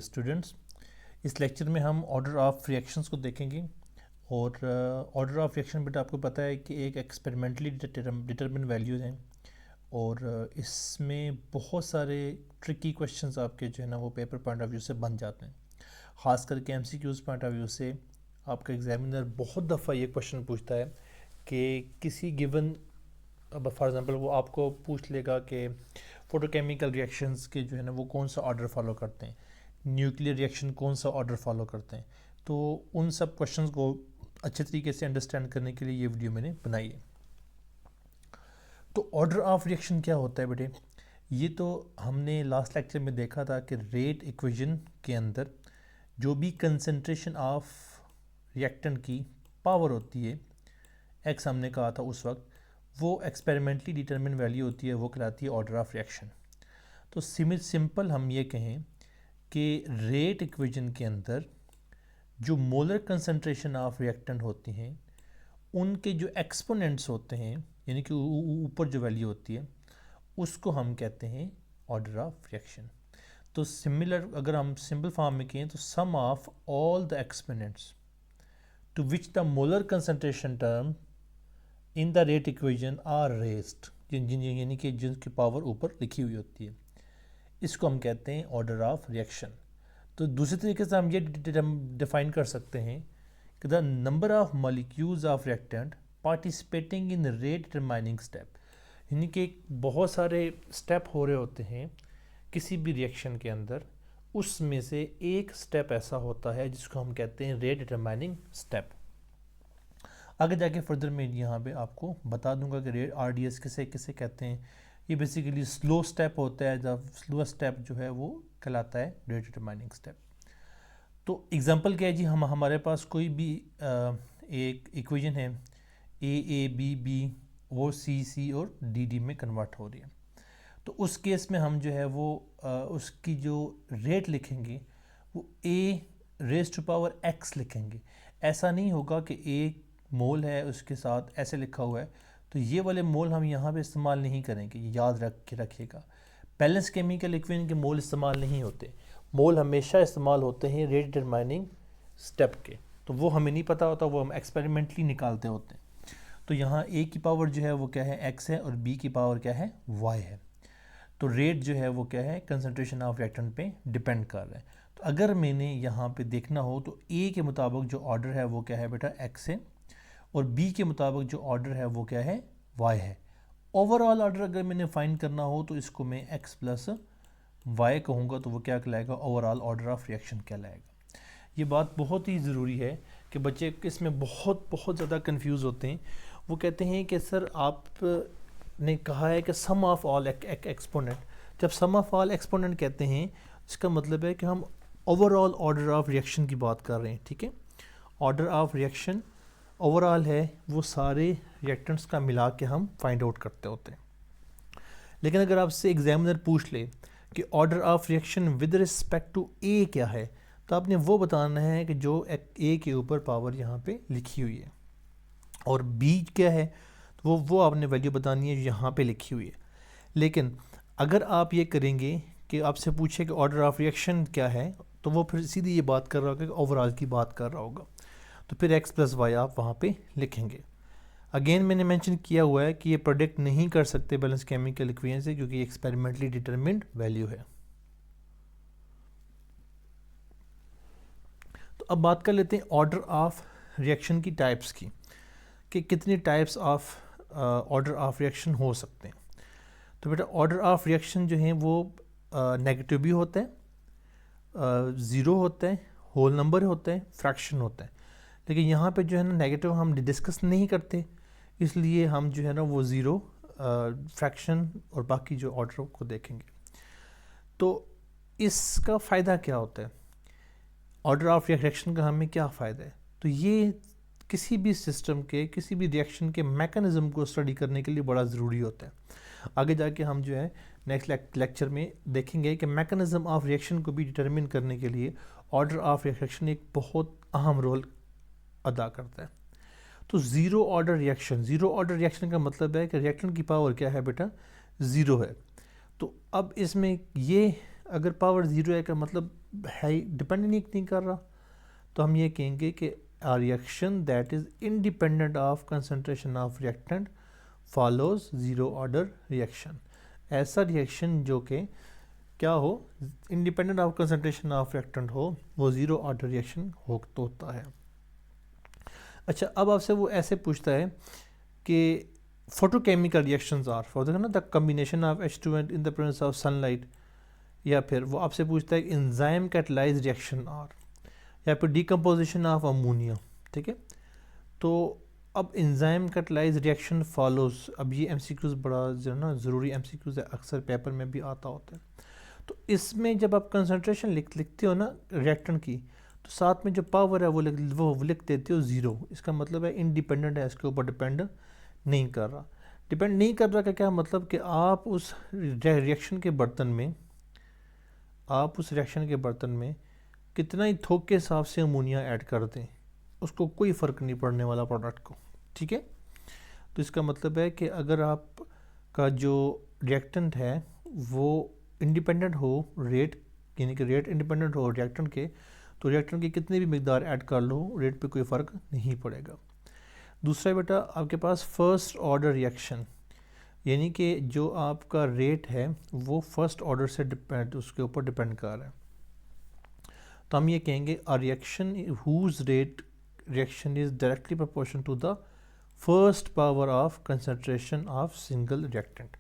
Students, इस lecture में हम ऑर्डर ऑफ रिएक्शंस को देखेंगे। और ऑर्डर ऑफ रिएक्शन बेटा आपको पता है कि एक एक्सपेरिमेंटली डिटरमिन वैल्यूज हैं और इसमें बहुत सारे ट्रिकी क्वेश्चंस आपके जो है ना वो पेपर पॉइंट ऑफ व्यू से बन जाते हैं। ख़ास करके एमसीक्यूज़ पॉइंट ऑफ व्यू से आपका एग्जामिनर बहुत दफ़ा ये क्वेश्चन पूछता है कि किसी गिवन, अब फॉर एग्जांपल वो आपको पूछ लेगा कि फोटोकेमिकल रिएक्शंस के जो है ना वो कौन सा ऑर्डर फॉलो करते हैं, न्यूक्लियर रिएक्शन कौन सा ऑर्डर फॉलो करते हैं। तो उन सब क्वेश्चंस को अच्छे तरीके से अंडरस्टैंड करने के लिए ये वीडियो मैंने बनाई है। तो ऑर्डर ऑफ रिएक्शन क्या होता है बेटे, ये तो हमने लास्ट लेक्चर में देखा था कि रेट इक्वेशन के अंदर जो भी कंसंट्रेशन ऑफ रिएक्टेंट की पावर होती है, एक्स हमने कहा था उस वक्त, वो एक्सपेरिमेंटली डिटरमिन वैल्यू होती है, वो कहलाती है ऑर्डर ऑफ रिएक्शन। तो सिंपल हम ये कहें कि रेट इक्वेशन के अंदर जो मोलर कंसंट्रेशन ऑफ रिएक्टेंट होती हैं उनके जो एक्सपोनेंट्स होते हैं, यानी कि ऊपर जो वैल्यू होती है, उसको हम कहते हैं ऑर्डर ऑफ रिएक्शन। तो सिमिलर अगर हम सिंपल फॉर्म में कहें तो sum of all the exponents to which the molar concentration term in the rate equation are raised, यानी कि जिनकी पावर ऊपर लिखी हुई होती है, इसको हम कहते हैं ऑर्डर ऑफ रिएक्शन। तो दूसरे तरीके से हम ये डिफाइन कर सकते हैं कि the number of molecules of reactant participating in rate determining step, यानी कि बहुत सारे स्टेप हो रहे होते हैं किसी भी रिएक्शन के अंदर, उसमें से एक स्टेप ऐसा होता है जिसको हम कहते हैं रेट डिटरमाइनिंग स्टेप। आगे जाके फर्दर मैं यहाँ पे आपको बता दूंगा कि रेट आरडीएस किसे किसे कहते हैं। ये बेसिकली स्लो स्टेप होता है, जब स्लो स्टेप जो है वो कहलाता है रेट डिटरमाइनिंग स्टेप। तो एग्जांपल क्या है जी, हम हमारे पास कोई भी एक इक्वेशन है, ए बी बी वो सी और डी में कन्वर्ट हो रही है। तो उस केस में हम जो है वो उसकी जो रेट लिखेंगे वो ए रेज टू पावर एक्स लिखेंगे। ऐसा नहीं होगा कि ए मोल है उसके साथ ऐसे लिखा हुआ है, तो ये वाले मोल हम यहाँ पे इस्तेमाल नहीं करेंगे, याद रखिएगा। बैलेंस केमिकल इक्वेशन के मोल इस्तेमाल नहीं होते, मोल हमेशा इस्तेमाल होते हैं रेट डिटरमाइनिंग स्टेप के। तो वो हमें नहीं पता होता, वो हम एक्सपेरिमेंटली निकालते होते हैं। तो यहाँ ए की पावर जो है वो क्या है, एक्स है, और बी की पावर क्या है, वाई है। तो रेट जो है वो क्या है, कंसंट्रेशन ऑफ रिएक्टेंट पे डिपेंड कर रहा है। तो अगर मैंने यहाँ पे देखना हो तो ए के मुताबिक जो ऑर्डर है वो क्या है बेटा, एक्स है, और बी के मुताबिक जो ऑर्डर है वो क्या है, वाई है। ओवरऑल ऑर्डर अगर मैंने फाइंड करना हो तो इसको मैं एक्स प्लस वाई कहूँगा, तो वो क्या कहलाएगा, ओवरऑल ऑर्डर ऑफ रिएक्शन कहलाएगा। ये बात बहुत ही ज़रूरी है कि बच्चे इसमें बहुत ज़्यादा कंफ्यूज होते हैं। वो कहते हैं कि सर आपने कहा है कि सम ऑफ ऑल एक्सपोनेंट, जब सम ऑफ ऑल एक्सपोनेंट कहते हैं इसका मतलब है कि हम ओवरऑल ऑर्डर ऑफ रिएक्शन की बात कर रहे हैं, ठीक है। ऑर्डर ऑफ रिएक्शन ओवरऑल है, वो सारे रिएक्टेंट्स का मिला के हम फाइंड आउट करते होते हैं। लेकिन अगर आपसे एग्जामिनर पूछ ले कि order of reaction with respect to A क्या है, तो आपने वो बताना है कि जो ए के ऊपर पावर यहाँ पे लिखी हुई है, और बी क्या है तो वो आपने वैल्यू बतानी है जो यहाँ पे लिखी हुई है। लेकिन अगर आप ये करेंगे कि आपसे पूछे कि ऑर्डर ऑफ रिएक्शन क्या है, तो वो फिर सीधी ये बात कर रहा होगा कि ओवरऑल की बात कर रहा होगा, तो फिर एक्स प्लस वाई आप वहाँ पे लिखेंगे। अगेन मैंने मेंशन किया हुआ है कि ये प्रोडिक्ट नहीं कर सकते बैलेंस केमिकल इक्वेशन से, क्योंकि एक्सपेरिमेंटली डिटरमिन्ड वैल्यू है। तो अब बात कर लेते हैं ऑर्डर ऑफ रिएक्शन की टाइप्स की, कि कितने types of order of reaction हो सकते हैं। तो बेटा ऑर्डर ऑफ रिएक्शन जो है वो नेगेटिव भी होता है, ज़ीरो होता है, होल नंबर होता है, फ्रैक्शन होता है। लेकिन यहाँ पे जो है ना नेगेटिव हम डिस्कस नहीं करते, इसलिए हम जो है ना वो ज़ीरो, फ्रैक्शन और बाकी जो ऑर्डर को देखेंगे। तो इसका फ़ायदा क्या होता है, ऑर्डर ऑफ रिएक्शन का हमें क्या फ़ायदा है, तो ये किसी भी सिस्टम के, किसी भी रिएक्शन के मैकेनिज़्म को स्टडी करने के लिए बड़ा ज़रूरी होता है। आगे जाके हम जो है नेक्स्ट लेक्चर में देखेंगे कि मैकेनिज़्म ऑफ रिएक्शन को भी डिटरमिन करने के लिए ऑर्डर ऑफ रिएक्शन एक बहुत अहम रोल अदा करता है। तो ज़ीरो ऑर्डर रिएक्शन का मतलब है कि रिएक्टेंट की पावर क्या है बेटा, ज़ीरो है। तो अब इसमें ये अगर पावर ज़ीरो है का मतलब है डिपेंड नहीं कर रहा, तो हम ये कहेंगे कि a reaction that is independent of concentration of reactant follows zero order reaction। ऐसा रिएक्शन जो कि क्या हो, independent of concentration of reactant हो, वो ज़ीरो ऑर्डर रिएक्शन होता है। अच्छा, अब आपसे वो ऐसे पूछता है कि फोटोकेमिकल रिएक्शंस आर फॉर देखो ना the combination of H2 in the presence of sunlight, या फिर वो आपसे पूछता है एंजाइम कैटलाइज रिएक्शन आर, या फिर डिकम्पोजिशन ऑफ अमोनिया। ठीक है, तो अब एंजाइम कैटलाइज रिएक्शन फॉलोज, अब ये एमसीक्यूज बड़ा जो है ना ज़रूरी एमसीक्यूज है, अक्सर पेपर में भी आता होता है। तो इसमें जब आप कंसंट्रेशन लिखते हो ना रिएक्टेंट की, तो साथ में जो पावर है वो लिख देते हो ज़ीरो। इसका मतलब है इंडिपेंडेंट है, इसके ऊपर डिपेंड नहीं कर रहा। डिपेंड नहीं कर रहा का क्या मतलब कि आप उस रिएक्शन के बर्तन में कितना ही थोक के हिसाब से अमोनिया ऐड कर दें, उसको कोई फ़र्क नहीं पड़ने वाला प्रोडक्ट को। ठीक है, तो इसका मतलब है कि अगर आप का जो रिएक्टेंट है वो इंडिपेंडेंट हो रेट, यानी कि रेट इंडिपेंडेंट हो रिएक्टेंट के, तो रिएक्टेंट की कितनी भी मिकदार ऐड कर लो, रेट पे कोई फ़र्क नहीं पड़ेगा। दूसरा बेटा आपके पास फर्स्ट ऑर्डर रिएक्शन, यानी कि जो आपका रेट है वो फर्स्ट ऑर्डर से उसके ऊपर डिपेंड कर रहा है। तो हम ये कहेंगे a reaction whose rate reaction is directly proportion to the first power of concentration of single reactant.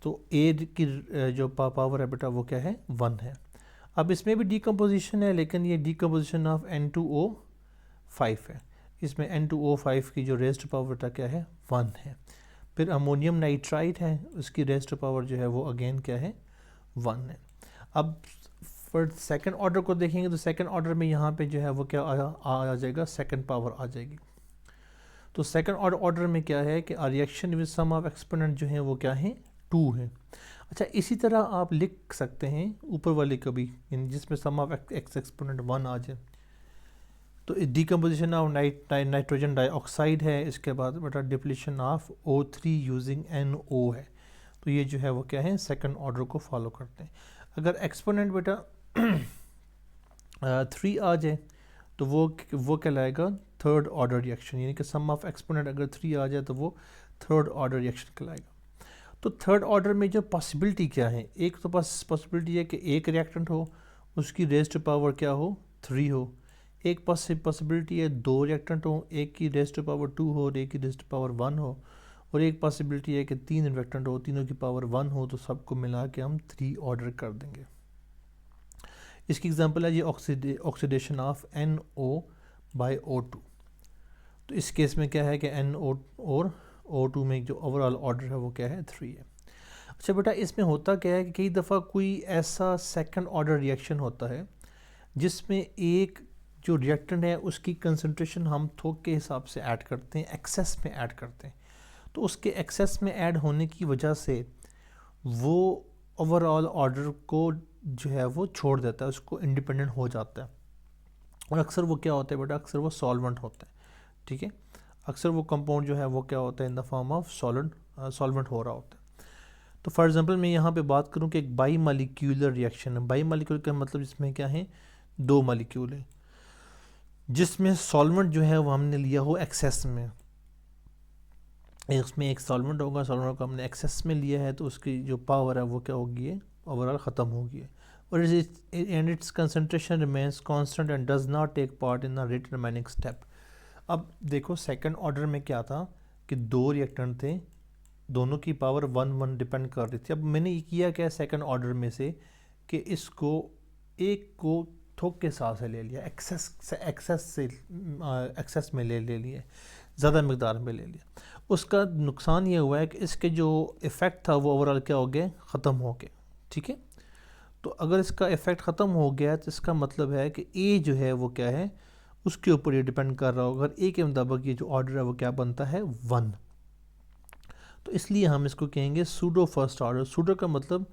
तो ए की जो पावर है बेटा वो क्या है, 1 है। अब इसमें भी डिकम्पोजिशन है, लेकिन ये डिकम्पोजिशन ऑफ N2O5 है। इसमें N2O5 की जो रेज़्ड पावर बेटा क्या है, 1 है। फिर अमोनियम नाइट्राइट है, उसकी रेज़्ड पावर जो है वो अगेन क्या है, 1 है। अब फॉर सेकंड ऑर्डर को देखेंगे तो सेकंड ऑर्डर में यहाँ पे जो है वो क्या आ जाएगा, सेकंड पावर आ जाएगी। तो सेकंड ऑर्डर में क्या है कि reaction with sum of exponent जो है वो क्या है, 2 है। अच्छा, इसी तरह आप लिख सकते हैं ऊपर वाले को भी, जिसमें सम ऑफ एक्स एक्सपोनेंट 1 आ जाए। तो डिकम्पोजिशन ऑफ नाइट्रोजन डाइऑक्साइड है, इसके बाद बेटा depletion of O3 using NO है। तो ये जो है वो क्या है, सेकंड ऑर्डर को फॉलो करते हैं। अगर एक्सपोनेंट बेटा 3 आ जाए तो वो कहलाएगा थर्ड ऑर्डर रिएक्शन, यानी कि सम ऑफ एक्सपोनेंट अगर 3 आ जाए तो वो थर्ड ऑर्डर रिएक्शन कहलाएगा। तो थर्ड ऑर्डर में जो पॉसिबिलिटी क्या है, एक तो पॉसिबिलिटी है कि एक रिएक्टेंट हो, उसकी रेज़्ड पावर क्या हो, 3 हो। एक पॉसिबिलिटी है 2 रिएक्टेंट हो, एक की रेज़्ड पावर 2 हो और एक की रेज़्ड पावर 1 हो। और एक पॉसिबिलिटी है कि 3 रिएक्टेंट हो, तीनों की पावर 1 हो, तो सबको मिला के हम 3 ऑर्डर कर देंगे। इसकी एग्जांपल है ये ऑक्सीडेशन ऑफ NO/O2। तो इस केस में क्या है कि NO और O2 में जो ओवरऑल ऑर्डर है वो क्या है, 3 है। अच्छा बेटा, इसमें होता क्या है कि कई दफ़ा कोई ऐसा सेकंड ऑर्डर रिएक्शन होता है जिसमें एक जो रिएक्टेंट है उसकी कंसंट्रेशन हम थोक के हिसाब से ऐड करते हैं, एक्सेस में ऐड करते हैं। तो उसके एक्सेस में ऐड होने की वजह से वो ओवरऑल ऑर्डर को जो है वो छोड़ देता है, उसको इंडिपेंडेंट हो जाता है। और अक्सर वो क्या होता है बेटा, अक्सर वो सॉल्वेंट होता है। ठीक है, अक्सर वो कंपाउंड जो है वो क्या होता है, in the form of solvent हो रहा होता है। तो फॉर एग्जांपल मैं यहाँ पे बात करूँ कि एक बाई मालिक्यूलर रिएक्शन है। बाई मालिक्यूलर का मतलब इसमें क्या है, 2 मालिक्यूल है, जिसमें सॉल्वेंट जो है वो हमने लिया हो एक्सेस में। उसमें एक सॉल्वेंट होगा, सॉल्वेंट को हमने एक्सेस में लिया है, तो उसकी जो पावर है वो क्या होगी है, ओवरऑल ख़त्म होगी है। और and its concentration remains constant and does not take part in the rate remaining step. अब देखो सेकंड ऑर्डर में क्या था कि 2 रिएक्टेंट थे, दोनों की पावर 1 डिपेंड कर रही थी। अब मैंने ये किया क्या सेकंड ऑर्डर में से कि इसको एक को थोक के साथ से ले लिया, एक्सेस में ले लिया, ज़्यादा मकदार में ले लिया। उसका नुकसान ये हुआ है कि इसके जो इफ़ेक्ट था वो ओवरऑल क्या हो गया, ख़त्म हो गया। ठीक है, तो अगर इसका इफ़ेक्ट ख़त्म हो गया तो इसका मतलब है कि ए जो है वो क्या है, उसके ऊपर ये डिपेंड कर रहा होगा। अगर ए के मुताबिक ये जो ऑर्डर है वो क्या बनता है, 1। तो इसलिए हम इसको कहेंगे सूडो फर्स्ट ऑर्डर। सूडो का मतलब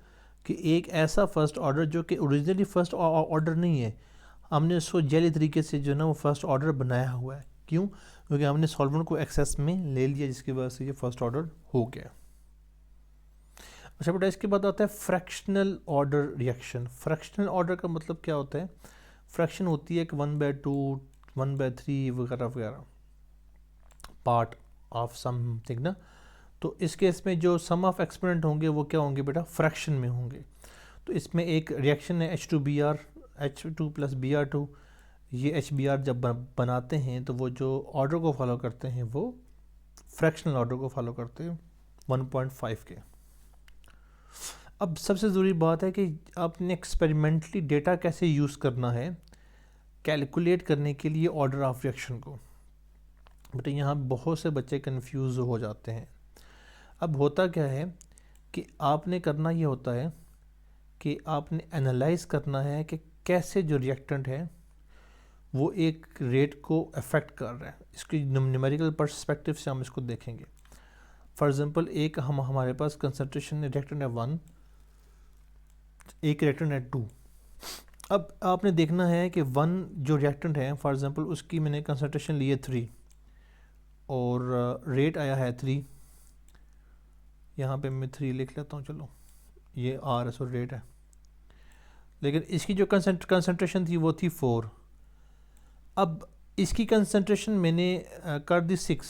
कि एक ऐसा फर्स्ट ऑर्डर जो कि ओरिजिनली फर्स्ट ऑर्डर नहीं है, हमने उसको जैली तरीके से जो है ना वो फर्स्ट ऑर्डर बनाया हुआ है। क्यों? क्योंकि हमने सॉल्वेंट को एक्सेस में ले लिया, जिसकी वजह से ये फर्स्ट ऑर्डर हो गया। अच्छा बेटा, इसके बाद आता है fractional order reaction. Fractional order का मतलब क्या होता है? फ्रैक्शन होती है कि 1/2, 1/3 वगैरह वगैरह पार्ट ऑफ समथिंग ना। तो इस केस में जो सम ऑफ एक्सपोनेंट होंगे वो क्या होंगे बेटा? फ्रैक्शन में होंगे। तो इसमें एक रिएक्शन है H2Br, H2 + Br2। ये HBr जब बनाते हैं तो वो जो ऑर्डर को फॉलो करते हैं वो फ्रैक्शनल ऑर्डर को फॉलो करते हैं 1.5 के। अब सबसे ज़रूरी बात है कि आपने एक्सपेरिमेंटली डेटा कैसे यूज़ करना है कैलकुलेट करने के लिए ऑर्डर ऑफ रिएक्शन को। बट यहाँ बहुत से बच्चे कंफ्यूज हो जाते हैं। अब होता क्या है कि आपने करना ये होता है कि आपने एनालाइज करना है कि कैसे जो रिएक्टेंट है वो एक रेट को अफेक्ट कर रहा है। इसकी न्यूमेरिकल पर्सपेक्टिव से हम इसको देखेंगे। फॉर एग्जांपल एक हमारे पास कंसंट्रेशन रिएक्टेंट है 1, एक रिएक्टेंट है 2। अब आपने देखना है कि 1 जो रिएक्टेंट है फॉर एग्जांपल उसकी मैंने कंसंट्रेशन ली है 3 और रेट आया है 3। यहाँ पे मैं 3 लिख लेता हूँ, चलो ये R सो रेट है। लेकिन इसकी जो कंसंट्रेशन थी वो थी 4। अब इसकी कंसंट्रेशन मैंने कर दी 6,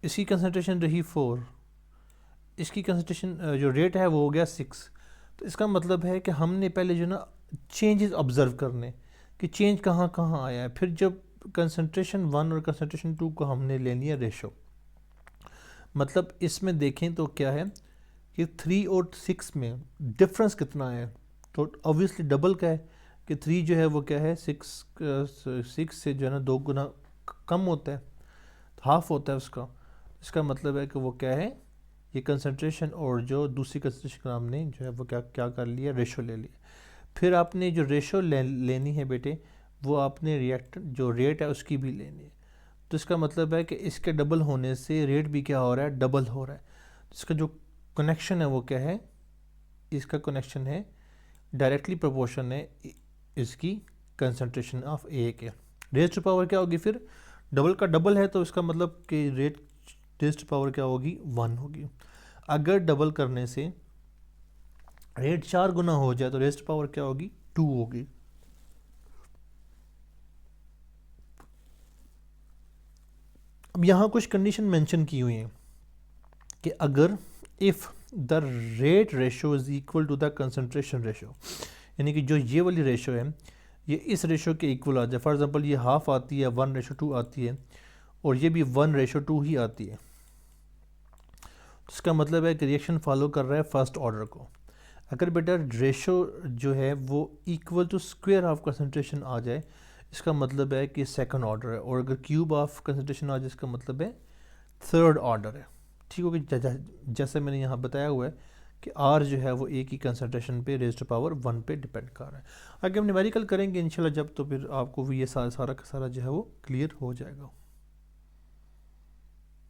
इसकी कंसंट्रेशन रही 4, इसकी कंसंट्रेशन जो रेट है वो हो गया 6। तो इसका मतलब है कि हमने पहले जो ना चेंजेस ऑब्ज़र्व करने कि चेंज कहाँ कहाँ आया है। फिर जब कंसंट्रेशन 1 और कंसंट्रेशन 2 को हमने ले लिया रेशो, मतलब इसमें देखें तो क्या है कि 3 और 6 में डिफरेंस कितना है। तो ऑब्वियसली डबल का है कि 3 जो है वो क्या है 6 से जो है ना 2 गुना कम होता है, हाफ होता है उसका। इसका मतलब है कि वो क्या है, ये कंसंट्रेशन और जो दूसरी कंसंट्रेशन का हमने जो है वो क्या क्या कर लिया, रेशो ले लिया। फिर आपने जो रेशो लेनी है बेटे वो आपने रिएक्टेंट जो रेट है उसकी भी लेनी है। तो इसका मतलब है कि इसके डबल होने से रेट भी क्या हो रहा है, डबल हो रहा है। तो इसका जो कनेक्शन है वो क्या है, इसका कनेक्शन है डायरेक्टली प्रोपोर्शन है इसकी कंसंट्रेशन ऑफ ए के। रेज़ टू पावर क्या होगी, फिर डबल का डबल है तो इसका मतलब कि रेट रेज़ टू पावर क्या होगी, 1 होगी। अगर डबल करने से रेट 4 गुना हो जाए तो रेज़ टू पावर क्या होगी, 2 होगी। अब यहाँ कुछ कंडीशन मेंशन की हुई हैं कि अगर if the rate ratio is equal to the concentration ratio, यानी कि जो ये वाली रेशो है ये इस रेशो के इक्वल आ जाए। फॉर एग्जांपल ये हाफ आती है, 1:2 आती है और ये भी 1:2 ही आती है। तो इसका मतलब है कि रिएक्शन फॉलो कर रहा है फर्स्ट ऑर्डर को। अगर बेटा रेशो जो है वो equal to square of concentration आ जाए इसका मतलब है कि सेकंड ऑर्डर है, और अगर क्यूब ऑफ कंसंट्रेशन आ जाए इसका मतलब है थर्ड ऑर्डर है। ठीक हो गया। जैसे मैंने यहाँ बताया हुआ है कि R जो है वो एक ही कंसंट्रेशन पे रेज़ टू पावर 1 पे डिपेंड कर रहा है। आगे हम न्यूमेरिकल करेंगे इंशाल्लाह जब, तो फिर आपको भी ये सारा का सारा जो है वो क्लियर हो जाएगा।